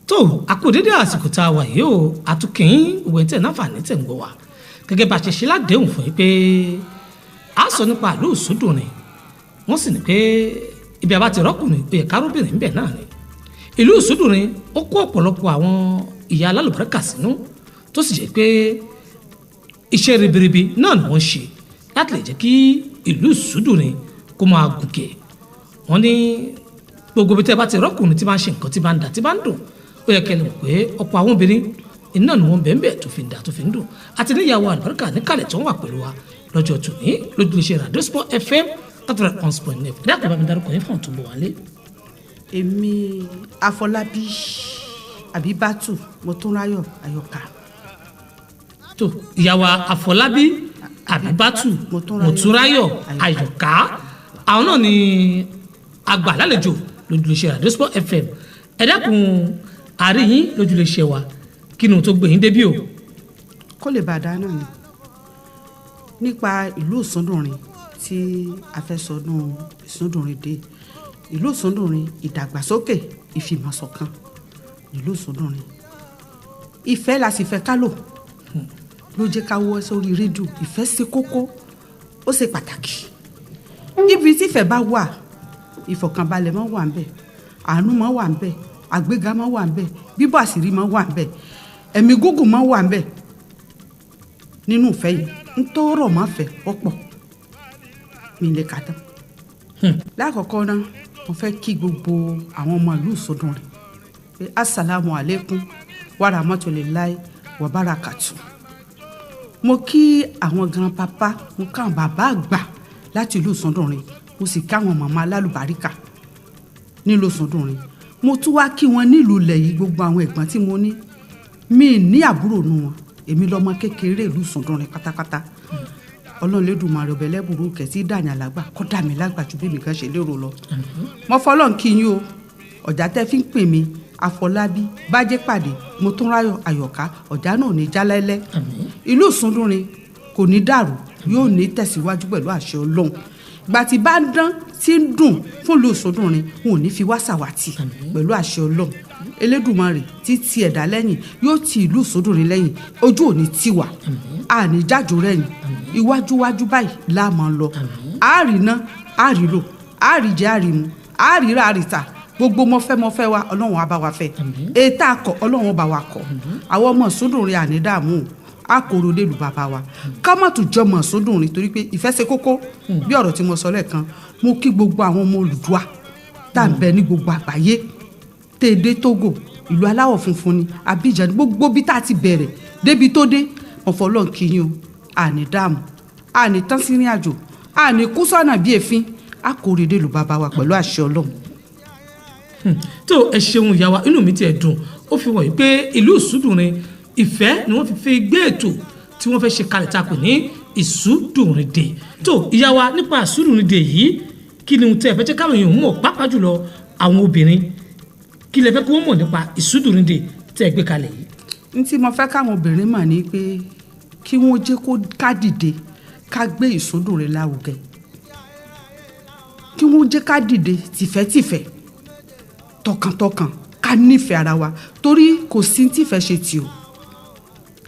tó àkódédé àsìkò tá a wà yìí o àtúnkìn òwe tẹ̀ náfààní tẹ̀ ń gbọ́ wa gẹ́gẹ́ bá a ṣe ṣe ládéhùn fún yín pé a sọ nípa ìlú Isundunrin wọ́n sì ní pé ibi àbá ti rọ́kùnrin ó yẹ kárọ́bìnrin ń bẹ̀ náà ni ìlú Isundunrin ó kó ọ̀pọ̀lọpọ̀ àwọn ìyá alálùbáríkà sínú tó sì jẹ́ pé iṣẹ́ ribiribi náà ni wọ́n ṣe láti lè jẹ́ kí ìlú Isundunrin kó máa gòkè wọ́n ní gbogbo bí tẹ́ bá ti rọ́kùnrin tí máa ń ṣe nǹkan tí máa ń dà tí máa ń dùn ó yẹ kẹ́lẹ́ mọ̀ pé ọ̀pọ̀ àwọn obìnrin iná ni wọ́n bẹ̀ẹ̀ tó fi ń dà tó fi ń dùn àti níyàwó àlùbáríkà níkàlẹ̀ tó ń wà pẹ̀lú wa lọ́jọ́ tòní lójú iléeṣẹ́ Radio Sport FM 91.9 ẹ̀dá kò bá mi dárúkọ yín fún ọ̀tún bọ̀ wálé. èmi Afọlabi Abibat Motunrayọ Ayọka. tó Iyawa Afọlabi Abibat Motunrayọ Ayọka àwọn náà ni àgbà lálejò lójú iléeṣẹ́ Radio Sport FM ẹ̀dá kun àárín yín lójú iléeṣẹ́ wa kí ni o tó gbé yín débí o. kó lè bàdá náà ni nípa ìlú Isundunrin tí a fẹ́ sọdún Isundunrin dé ìlú Isundunrin ìdàgbàsókè ìfìmọ̀ṣọ̀kan ìlú Isundunrin ìfẹ́ la sì fẹ́ ká lò ló jẹ́ ká wọ́ sórí rédíò ìfẹ́ ṣe kókó ó ṣe pàtàkì ibi tí ìfẹ́ bá wà ìfọ̀kànbalẹ̀ máa wà ń bẹ̀ àánú máa wà ń bẹ̀ àgbéga máa wà ń bẹ̀ bíbọ̀ àṣírí máa wà ń bẹ̀ ẹ̀mí gúngùn máa wà ń bẹ̀ nínú ìfẹ́ yìí ń tó rọ̀ máa fẹ́ ọ̀pọ̀ mi lè kà tán. lákọ̀ọ́kọ́ náà mo fẹ́ kí gbogbo àwọn ọmọ ìlú Isundunrin pé assalamu alaikum wa rahmatulahi wa barakatu. mo kí àwọn gran papa mo ká àwọn bàbá àgbà láti ìlú Isundunrin mo sì ká àwọn màmá alálùbáríkà nílùú Isundunrin mo tún wá kí wọn nílùú ilẹ̀ yìí gbogbo àwọn ẹ̀gbọ́n tí mo ní mi ní àbúrò nu wọn èmi lọmọ kékeré ìlú Isundunrin pátápátá Ọlọ́run lẹ́dùnmarè ọbẹ̀ lẹ́bùrú kẹ̀sí dàní àlágbà kọ́ dà mí lágbà ju bí mi kan ṣe lérò lọ. mo fọlọ́n kí yín o ọ̀já tẹ́ fi ń pè mí Afọlábí bájẹ́ pàdé Motunrayọ Ayọ̀ká ọ̀já náà ní jálẹ́lẹ́ ìlú Isundunrin kò ní dàrú yóò ní tẹ̀síwájú pẹ̀lú àṣẹ Ọlọ́run gbà tí bá ń dán tí ń dùn fún ìlú Isundunrin wọn ò ní fi wá ṣàwátì pẹ̀lú àṣẹ Ọlọ́run Elédùmarè títí ẹ̀dá lẹ́yìn yóò ti ìlú Isundunrin lẹ́yìn ojú òní tiwa àní jájò rẹ̀yìn iwájúwájú báyìí láàmú lọ àárínà àárírò àáríjẹ àárímu àárírà àárítà gbogbo mọ́fẹ́ wa Ọlọ́run á bá wa fẹ́ ètò àkọ́ Ọlọ́run bá wa kọ́ àwọn ọmọ Isundunrin àní dààmú àkòrò délù bàbá wa ká má tún jọmọ Isundunrin torí pé ìfẹ́ ṣe kókó bí ọ̀rọ̀ tí mo sọ lẹ́ẹ̀kan mo kí gbogbo àwọn ọmọ Olùduà tá à ń bẹ ní gbogbo àgbáyé tèdè Togo ìlú aláwọ̀ funfun ni Abidjan gbogbo bí tá a ti bẹ̀rẹ̀ débi tó dé ọ̀fọ̀lọ́n kìyìn o àní dààmú àní tán sí ìrìn àjò àní kú sọ́nà bí èéfín àkòrò délù bàbá wa pẹ̀lú àṣẹ Ọlọ́run. tó ẹ ṣeun ìyá wa inú mi ti ẹ̀ dùn ó fi wọ̀nyí pé ìlú Isundunrin ìfẹ́ ni wọ́n fi gbé ètò tí wọ́n fẹ́ ṣe kalẹ̀ tá a pè ní Isundunrin Day tó ìyá wa nípa Isundunrin Day yìí kí ni tẹ́ ẹ fẹ́ jẹ́ káwọn èèyàn mọ̀ pàápàá jùlọ àwọn obìnrin kí lẹ fẹ́ kí wọ́n mọ̀ nípa Isundunrin Day tẹ́ ẹ gbé kalẹ̀ yìí. n tí mo fẹ́ káwọn obìnrin mọ̀ ni pé kí wọ́n jẹ́ kó ká dìde ká gbé Isundunrin lárugẹ kí wọ́n jẹ́ ká dìde tìfẹ́tìfẹ́ tọkàntọkàn ká nífẹ̀ẹ́ ara wa torí kò sí tífẹ́ ṣe tì o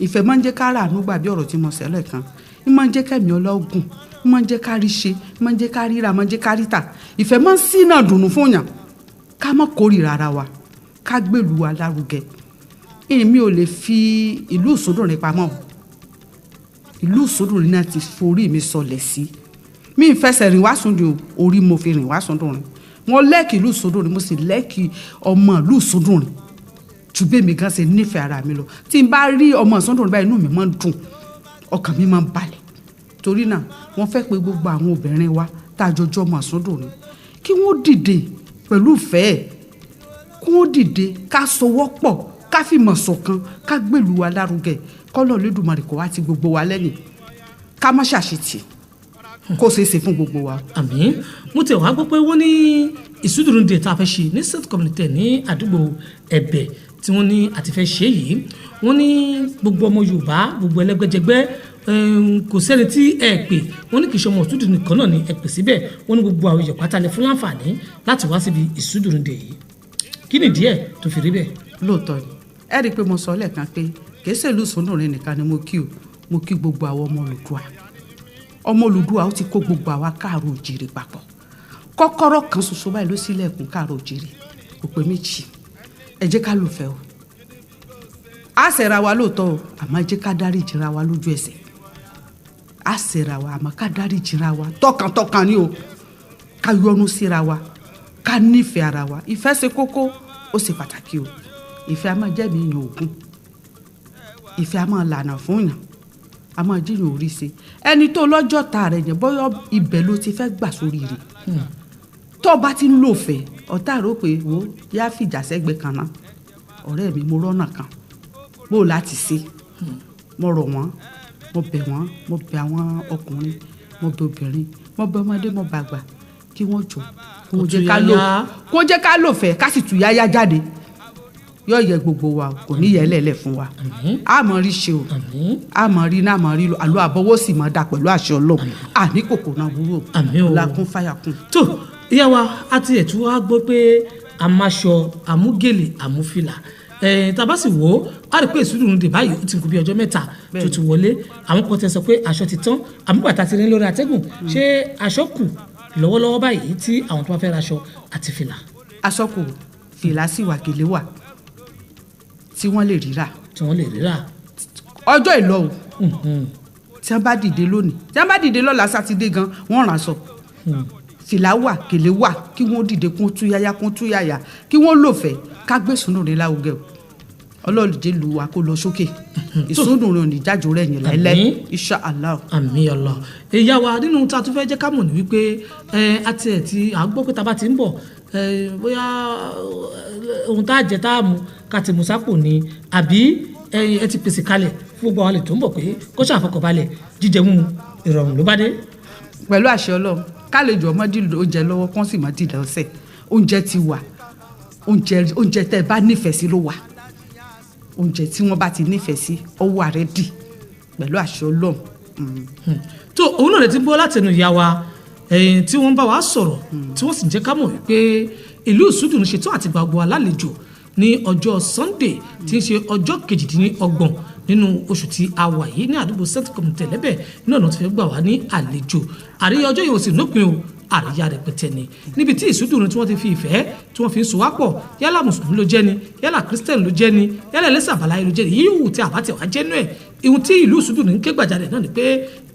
ìfẹ́ máa ń jẹ́ ká rà àánú gbà bí ọ̀rọ̀ tí mo sẹ́lẹ̀ kan ń máa ń jẹ́ kẹ́mi ọlọ́gùn ń máa ń jẹ́ ká rí ṣe ń máa ń jẹ́ ká ríra máa ń jẹ́ ká ríta ìfẹ́ máa ń sínà dùnú fún yàn ká má kórìíra ara wa ká gbèlú wa lárugẹ èmi ò lè fi ìlú Isundunrin pamọ́ ìlú Isundunrin náà ti forí mi sọlẹ̀ sí mi ń fẹsẹ̀ rìn wá Isundunrin orí mo fi rìn wá Isundunrin wọn lẹ́ẹ̀kì ìlú Isundunrin mo sì lẹ́ẹ̀kì ọmọ ìlú Isundunrin ju bẹ́ẹ̀ mi gan ṣe nífẹ̀ẹ́ ara mi lọ tí n bá rí ọmọ Isundunrin báyìí inú mi máa ń dùn ọkàn mi máa ń balẹ̀ torí náà wọ́n fẹ́ pé gbogbo àwọn obìnrin wa tá a jọjọ́ ọmọ Isundunrin kí wọ́n dìde pẹ̀lú ìfẹ́ kí wọ́n dìde ká sowọ́pọ̀ ká fìmọ̀ ṣọ̀kan ká gbèlú wa lárugẹ kọ́lọ̀ Olódùmarè kó wá ti gbogbo wa lẹ́yìn ká má ṣàṣetì kó ṣeé ṣe fún gbogbo wa. àmín mo tẹ̀ wá gbọ́ pé wọ́n ní Isundunrin Day tá a fẹ́ ṣe ní state community ní àdúgbò Ẹ̀bẹ̀ tí wọ́n ní àti fẹ́ ṣe yìí wọ́n ní gbogbo ọmọ Yorùbá gbogbo ẹlẹ́gbẹ́jẹgbẹ́ kò sẹ́ni tí ẹ pè wọ́n ní kì í ṣe ọmọ Isundunrin nìkan náà ni ẹ pè síbẹ̀ wọ́n ní gbogbo àwọn èèyàn pátá lè fún láǹfààní láti wá síbi Isundunrin Day yìí kí ni díẹ̀ tó fi rí bẹ́ẹ̀. lóòótọ́ ni ẹ rí i pé mo sọ lẹ́ẹ̀kan pé kì í ṣe ìlú Ìsundunrin nìkan ni mo kí o mo kí gbogbo àwọn ọmọ Olùduà ó ti kó gbogbo àwa káàró òjìrì papọ̀ kọ́kọ́rọ́ kan ṣoṣo báyìí ló ṣílẹ̀kùn káàró òjìrì kò pé méjì ẹ jẹ́ ká lùfẹ́ o a ṣẹ̀ra wa lóòótọ́ o àmọ́ ẹ jẹ́ ká dáríjì ra wa lójú ẹsẹ̀ a ṣẹ̀ra wa àmọ́ ká dáríjì ra wa tọkàntọkàn ni o ká yọ́nú síra wa ká nífẹ̀ẹ́ ara wa ìfẹ́ ṣe kókó ó ṣe pàtàkì o ìfẹ́ a máa jẹ́ mi yàn ògùn ìfẹ́ a máa lànà fún yàn a máa jíyàn orí ṣe ẹni tó lọ́jọ́ ta rẹ̀ yẹn bọ́yọ́ ibẹ̀ ló ti fẹ́ gbà sórí rẹ̀ tó bá ti ń lò fẹ́ ọ̀tá rò pé wo yá fìjà sẹ́gbẹ́ kan náà ọ̀rẹ́ mi mo rọ́nà kan bó o láti ṣe mo rọ̀ wọ́n mo bẹ̀ wọ́n mo bẹ̀ àwọn ọkùnrin mo bẹ̀ obìnrin mo bẹ̀ ọmọdé mo bẹ̀ àgbà kí wọ́n jọ kó jẹ́ ká lò fẹ́ ká sì tú yáyá jáde yóò yẹ gbogbo wa kò ní yẹ lẹ́lẹ̀ fún wa a mọ̀ rí ṣe o a mọ̀ rí náà mọ̀ rí lo àlọ́ àbọ̀wọ́ sì mọ̀ dà pẹ̀lú àṣẹ Ọlọ́run àní kòkò náà wúrò làkún fáyà kún. tó Iyawa àti ẹ̀tú wa gbọ́ pé àmàṣọ àmúgèlè àmúfìlà tá a bá sì wò ó a rí pé Ìsundunrin dè báyìí ó ti kú bí ọjọ́ mẹ́ta tó ti wọlé àwọn kan tẹ sọ pé aṣọ ti tán àmúbàtà ti rí lórí atẹ́gùn ṣé aṣọ kù lọ́wọ́lọ́wọ́ báyìí tí àwọn tó bá fẹ́ raṣọ àti fìlà. aṣọ kù fìlà sì wà gèlè wà tí wọ́n lè ríra. ọjọ́ ìlọ o tí wọ́n bá dìde lónìí tí wọ́n bá dìde lọ́la sátidé gan wọ́n ràn aṣọ fìlà wà gèlè wà kí wọ́n dìde kún túyáyá kí wọ́n lò fẹ́ ká gbé Ìsundunrin láwùgẹ́ o Ọlọ́run jẹ́ lu wa kó lọ sókè Ìsundunrin ò ní jájò rẹ̀ yẹn láìlẹ́ Insha Allah. àmín Allah. Iyawa nínú tá a tún fẹ́ jẹ́ ká mọ̀ ní wípé àti ẹ̀ tí à ń gbọ́ pé tá a bá ti ń bọ̀ bóyá ohun tá a jẹ tá a mú ká ti mú sápò ni àbí ẹ ti pèsè kalẹ̀ fún gbogbo àwọn àlè tó ń bọ̀ pé kó ṣàfọkànbalẹ̀ jíjẹ mímu ìrọ̀rùn ló bá dé. pẹ̀lú àṣẹ Ọlọ́run kálejò ọmọdé oúnjẹ lọ́wọ́ kán sì mọ́ dìde ọ̀sẹ̀ oúnjẹ ti wà oúnjẹ tẹ́ ẹ bá nífẹ̀ẹ́ sí ló wà oúnjẹ tí wọ́n bá ti nífẹ̀ẹ́ sí ọwọ́ rẹ̀ dì pẹ̀lú àṣẹ Ọlọ́run. tó òun náà lè ti gbọ́ látẹnu Iyawa tí wọ́n bá wa sọ̀rọ̀ tí wọ́n sì jẹ́ ká mọ̀ wípé ìlú Ìsundunrin ṣetán àti gbàgbọ́ alálejò ní ọjọ́ Sunday tí ń ṣe ọjọ́ 28 nínú oṣù tí a wà yìí ní àdúgbò St. Kọmùtẹ̀lẹ́bẹ̀ ní ọ̀nà tí fẹ́ gbà wá ní àlejò àríyá ọjọ́ yìí ò sì lópin o àríyá rẹpẹtẹ ni níbi tí Ìsundunrin tí wọ́n ti fi ìfẹ́ tí wọ́n fi ń so wá pọ̀ yálà mùsùlùmí ló jẹ́ ni yálà kírísítẹ́nì ló jẹ́ ni yálà ẹlẹ́sìn àbáláyé ló jẹ́ ni yíyí wù tí àbátẹ̀ wá jẹ́nu ẹ̀ ihun tí ìlú Ìsundunrin ń ké gbàjarè náà ni pé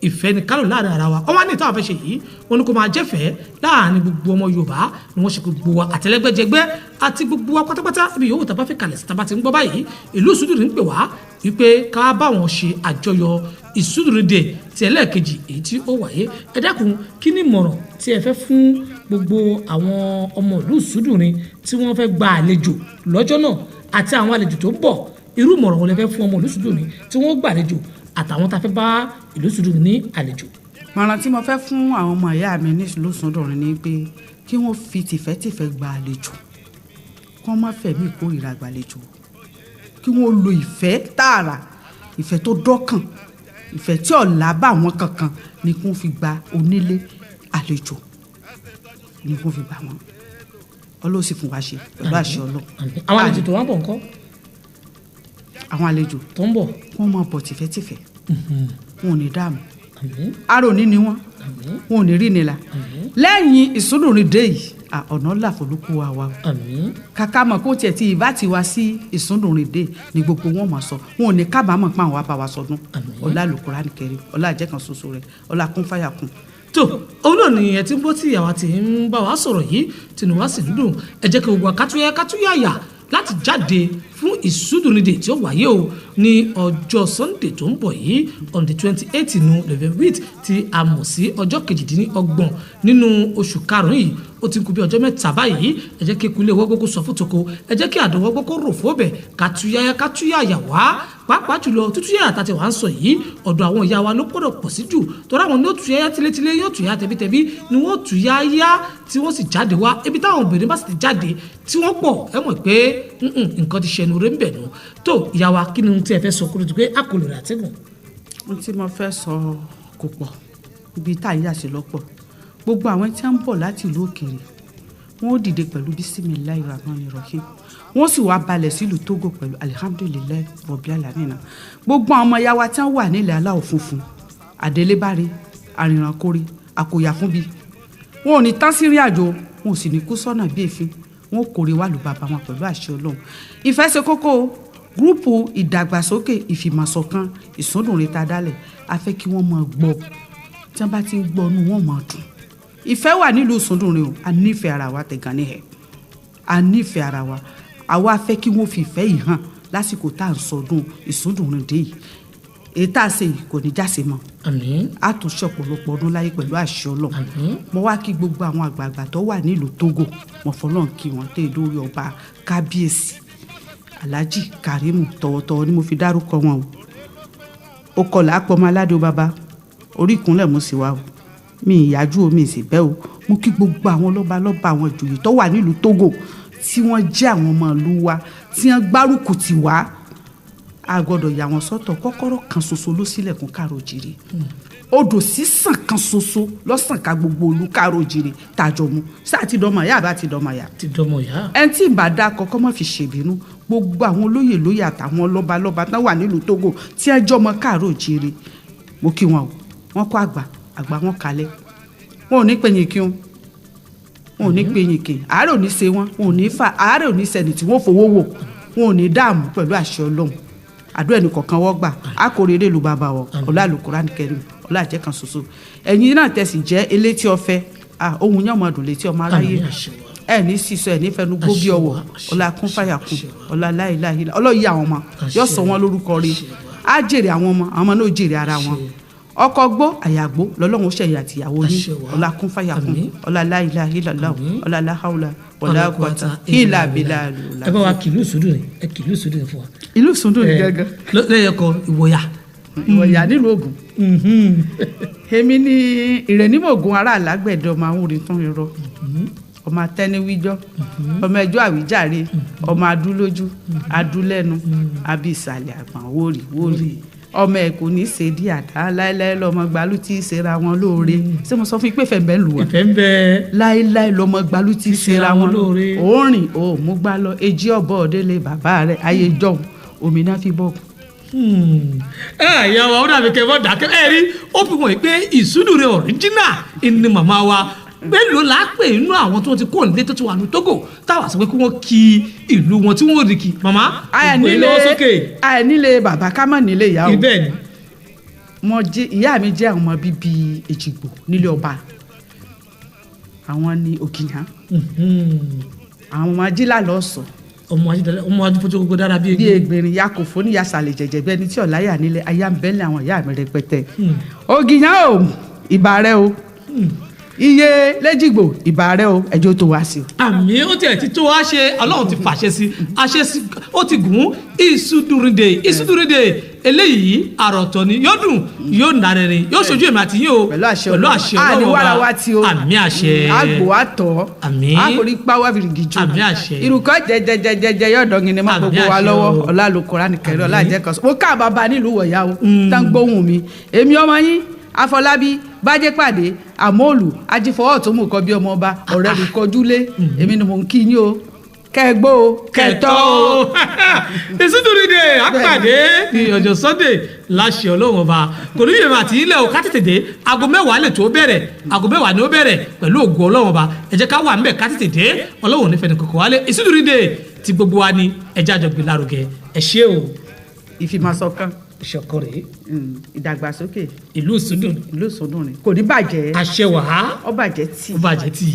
ìfẹ́ ni kálò láàrin ara wa ọmọ ní ìtàwọn fẹ́ ṣe yìí wọn ni kò máa jẹ́fẹ̀ẹ́ láàrin gbogbo ọmọ Yorùbá ni wọ́n ṣe gbogbo wa àtẹlẹgbẹ́jẹgbẹ́ àti gbogbo wa pátápátá ibi yòówù tá a bá fẹ́ kalẹ̀ sí tá a bá ti ń gbọ́ báyìí ìlú Ìsundunrin ń pè wá wípé ká bá wọn ṣe àjọyọ̀ Ìsundunrin Day ti ẹlẹ́ẹ̀kejì èyí tí ó wáyé ẹ dákun kí ni ìmọ̀ràn tí ẹ fẹ́ fún gbogbo àwọn ọmọ ìlú Ìsundunrin tí wọ́n fẹ́ gba àlejò lọ́jọ́ náà àti àwọn àlejò tó ń bọ̀ irú ìmọ̀ràn wọn lẹ fẹ́ fún ọmọ ìlú Ìsundunrin tí wọ́n gbà àlejò àtàwọn tá a fẹ́ bá ìlú Ìsundunrin ní àlejò. mọ̀ràn tí mo fẹ́ fún àwọn ọmọ ìyá mi ní ìlú Ìsundunrin ni pé kí wọ́n fi tìfẹ́tìfẹ́ gba àlejò kí wọ́n má fẹ̀mí ìkórìíra gbàlejò kí wọ́n lo ìfẹ́ tààrà ìfẹ́ tó dọ́kàn ìfẹ́ tí ọ̀la bá wọn kankan ni kí wọ́n fi gba onílé àlejò ni kí wọ́n fi gbà wọ́n Ọlọ́run sì fún wa ṣe pẹ̀lú àṣẹ Ọlọ́run. àwọn àlejò tó wá bọ̀ ńkọ́. àwọn àlejò tó ń bọ̀ wọ́n máa bọ̀ tìfẹ́tìfẹ́ wọn ò ní dààmú arò ní ni wọn ò ní rí nira lẹ́yìn Ìsundunrin Day yìí ọ̀nà làfolúkú wa wa kàkà mọ̀ kó tiẹ̀ ti ìbá ti wá sí Ìsundunrin Day ni gbogbo wọn mọ̀ sọ wọn ò ní kábàámọ̀ pa àwọn abá wa sọdún ọlá Al-Qur'an Karim ọlá àjẹkàn ṣoṣo rẹ ọlá kún fáyà kún. tó òun náà ni ẹ ti ń bọ́ tí Iyawa ti ń bá wa sọ̀rọ̀ yìí tìǹbù wá sì ń dùn ẹ jẹ́ kí gbogbo kátúyàyà láti jáde fún Ìsundunrin Day tí ó wáyé o ní ọjọ́ Sunday tó ń bọ̀ yìí on the 28 nù lẹ́fẹ̀wìt tí a mọ̀ sí ọjọ́ 28 nínú oṣù karùn-ún yìí ó ti kú bí ọjọ́ mẹ́ta báyìí ẹ jẹ́ kí kulé wọ́gbọ́ kó sọ fún toko ẹ jẹ́ kí àdánwọ́gbọ́ kó rò fóbẹ̀ kátúyàyà wá pàápàá jùlọ tútúyàyà tá a ti wá ń sọ yìí ọ̀dọ̀ àwọn ìyá wa ló gbọ́dọ̀ pọ̀ sí jù torí àwọn ní ó túyàyà tilétilé yóò túyàyà tẹbítẹbí ni wọ́n túyàyà tí wọ́n sì jáde wá ibi táwọn obìnrin bá sì ti jáde tí wọ́n pọ̀ ẹ mọ̀ pé nǹkan ti ṣẹnu rẹ̀ ń bẹ̀ nù tó ìyá wa kí ni ohun tí ẹ fẹ́ sọ kúrò tó pé a kò lè rà tẹ́gùn. ohun tí mo fẹ́ sọ kò pọ̀ ibi tá a yà sí lọ́pọ̀ gbogbo àwọn tí wọ́n ń bọ̀ láti ìlú òkèèrè wọ́n ó dìde pẹ̀lú bísímìláì rahman rahim wọ́n sì wá balẹ̀ sílùú Togo pẹ̀lú alihamudulilayi rọ̀bì alamina. gbogbo àwọn ọmọ ìyá wa tí wọ́n wà nílẹ̀ aláwọ̀ funfun àdélébáre àrìnrànkóre àkòyà fúnbi wọn ò ní tán sí ìrìn àjò wọn ò sì ní kú sọ́nà bí èéfín wọn ò kórè wà lù bàbá wọn pẹ̀lú àṣẹ Ọlọ́run. ìfẹ́ ṣe kókó gúrúùpù ìdàgbàsókè ìfìmọ̀ṣọ̀kan Ìsúndùnrin tá a dálẹ̀ a fẹ́ kí wọ́n máa gbọ́ tí wọ́n bá ti ń gbọ́ inú wọn máa dùn. ìfẹ́ wà nílùú Ìsúndùnrin o a nífẹ̀ẹ́ ara wa tẹ̀gàn ní ẹ̀ a nífẹ̀ẹ́ ara wa àwa fẹ́ kí wọ́n fi ìfẹ́ yìí hàn lásìkò tá à ń sọdún Ìsúndùnrin dé yìí èyí tá a ṣe yìí kò ní jáse mọ́ àmín a tún ṣe ọ̀pọ̀lọpọ̀ ọdún láyé pẹ̀lú àṣẹ Ọlọ́run. àmín mo wá kí gbogbo àwọn àgbààgbà tó wà nílùú Togo mo fọlọ́n kí wọ́n tẹ̀ lórí ọba kábíyèsí Alhaji Karimu tọ̀wọ̀tọ̀wọ̀ ni mo fi dárúkọ wọn o kọlà àpọ̀mọ́ aládé bàbá orí ìkúnlẹ̀ mo sì wá o mi ìyájú omi ìsì bẹ́ẹ̀ o mo kí gbogbo àwọn lọ́balọ́ba àwọn ìjòyè tó wà nílùú Togo tí wọ́n jẹ́ àwọn ọmọ ìlú wa tí wọ́n gbárùkù tì wá a gbọ́dọ̀ yà wọ́n sọ́tọ̀ kọ́kọ́rọ́ kan ṣoṣo ló sílẹ̀kùn káàró jìrì odò sísàn kan ṣoṣo lọ́sàn ká gbogbo olú káàró jìrì tàjọ mu sáà ti dọ́mọ yá àbá ti dọ́mọ yá. ti dọ́mọ yá. ẹni tí ìbá dá kọ́kọ́ mọ́ fi ṣèbínú gbogbo àwọn olóyè lóyè àtàwọn lọ́balọ́ba tán wà nílùú Togo tí ẹ jọmọ káàró jìrì mo kí wọn o wọn kó àgbà wọn kalẹ̀ wọn ò ní pẹ̀yìn kí wọn ò ní pẹ̀yìn kí àárẹ̀ ò ní ṣe wọn ò ní fà àárẹ̀ ò ní sẹ́ni tí wọ́n fowó wò wọn ò ní dààmú pẹ̀lú àṣẹ Ọlọ́run àdúrà ẹnì kọ̀ọ̀kan wọ́n gbà á kò rere lu bàbá wọ ọlá Al-Qur'an Karim ọlá àjẹ́ kan ṣoṣo ẹ̀yin náà tẹ̀sí jẹ́ Eletiọfẹ ohun yẹn ọmọ àdùn létí ọmọ aráyé ẹ ní sísọ ẹ ní fẹnu gbó bí ọwọ́ ọlá kún fàyà kún ọlá láìláì ọlọ́yìí àwọn ọmọ yóò sọ wọn lórúkọ rí á jèrè àwọn ọmọ náà jèrè ara wọn ọkọ gbó àyàgbó lọ́lọ́run ṣẹ̀yà àtìyàwó yín ọlá kún fàyà kún ọlá láìláì ọlá láhàúlà ọlá kọta ìlà àbílà àlùlà. ẹ bá wa kìlú Ìsúndùnrin ẹ kìlú Ìsúndùnrin fún wa. ìlú Ìsúndùnrin gángan. lẹ́yìn ọkọ ìwòyà. ìwòyà nílùú Ògùn. èmi ní ìrẹ̀nímọ̀gùn ará alágbẹ̀dẹ ọmọ àwọn orin tán irọ́ ọmọ atẹniwíjọ́ ọmọ ẹjọ́ àwíjàre ọmọ adúlójú adúlẹ́nu àbí ìsàlẹ̀ àgbọ̀n wórì ọmọ ẹ kò ní í ṣe dí àdá láéláé lọmọ gbalú tí í ṣera wọn lóore ṣé mo sọ fún yín pé ìfẹ́ ń bẹ lù wá ìfẹ́ ń bẹ láéláé lọmọ gbalú tí í ṣera wọn lóore òórìn ò mú gbá lọ èjì ọbọ òdélé bàbá rẹ ayé jọ̀hún omi náà fi bọ. ìyá wa ó dàbí kẹfọ́ dákẹ́ ẹ rí ó fi wọ̀nyí pé Ìsúndùnrin ọ̀ríjínà ni màmá wa mélòó la pè nínú àwọn tí wọ́n ti kó nílé tó ti wà ní Togo táwa sọ pé kí wọ́n kí ìlú wọn tí wọ́n rí kí màmá àìnílé bàbá ká mọ̀ nílé ìyá o ibẹ̀ ni ìyá mi jẹ́ àwọn ọmọ bíbí Èjìgbò nílé ọba àwọn ní Òkìyàn àwọn ọmọ ajílà lọ́sọ̀ọ́ ọmọ adúpọ̀jọ́ gbogbo dára bí egbèrin ya kò fún níyà sàlẹ̀ jẹ̀jẹ̀ bẹ́ẹ̀ ni tí ọ̀láyà nílẹ̀ aya ń bẹ́ẹ̀lẹ̀ àwọn ìyá mi rẹpẹtẹ Òkìyàn o ìbà rẹ o iye lẹ́jìgbò ìbà rẹ o ẹjọ́ tó wá sí o. àmì ó tiẹ̀ ti tó wá ṣe Ọlọ́run ti fàṣẹ sí àṣẹ sí ó ti gùn Ìsúndùnrin dé eléyìí àròtọ̀ ni yóò dùn yóò nàrẹ̀rẹ̀ yóò ṣojú èmi àti yín o pẹ̀lú àṣẹ Ọlọ́run àníwára wa ti o àmì àṣẹ àgbò àtọ̀ àforí pàwọ́ fìrìgì jù àmì àṣẹ ìrùkọ́ jẹjẹjẹjẹ yóò dọ̀gìn ní má gbogbo wa lọ́wọ́ ọlá Al-Qur'an Karim ọlá àjẹ́ kan mo ká bàbá nílùú wọ̀yá o tán gbóhùn mi èmi ọmọ yín Afọlábi bájẹ́ pàdé àmọ́ọ̀lù ajífọwọ́ tó mú kọ bí ọmọ ọba ọ̀rẹ́ mi kọjúlé èmi ni mò ń kí yín o kẹgbó o kẹtọ́ o. Ìsúndùnrin dé àpàdé ní ọjọ́ Sunday láṣẹ Ọlọ́run ọba kò ní yẹ̀mọ̀ àti ilẹ̀ o ká tètè dé aago 10 lè tó bẹ̀rẹ̀ aago 10 ni ó bẹ̀rẹ̀ pẹ̀lú ògo Ọlọ́run ọba ẹ jẹ́ ká wà ńbẹ̀ ká tètè dé Ọlọ́run nífẹ̀ẹ́ ní kòkó wálé Ìsúndùnrin dé ti gbogbo wa ni ẹ jẹ́ àjọgbé lárugẹ ẹ ṣé o. ìfìmọ̀ṣọ̀kan ìṣọ̀kan rèé ìdàgbàsókè ìlú Ìsúndùnrin kò ní bàjẹ́ àṣẹ wàá ó bàjẹ́ tì.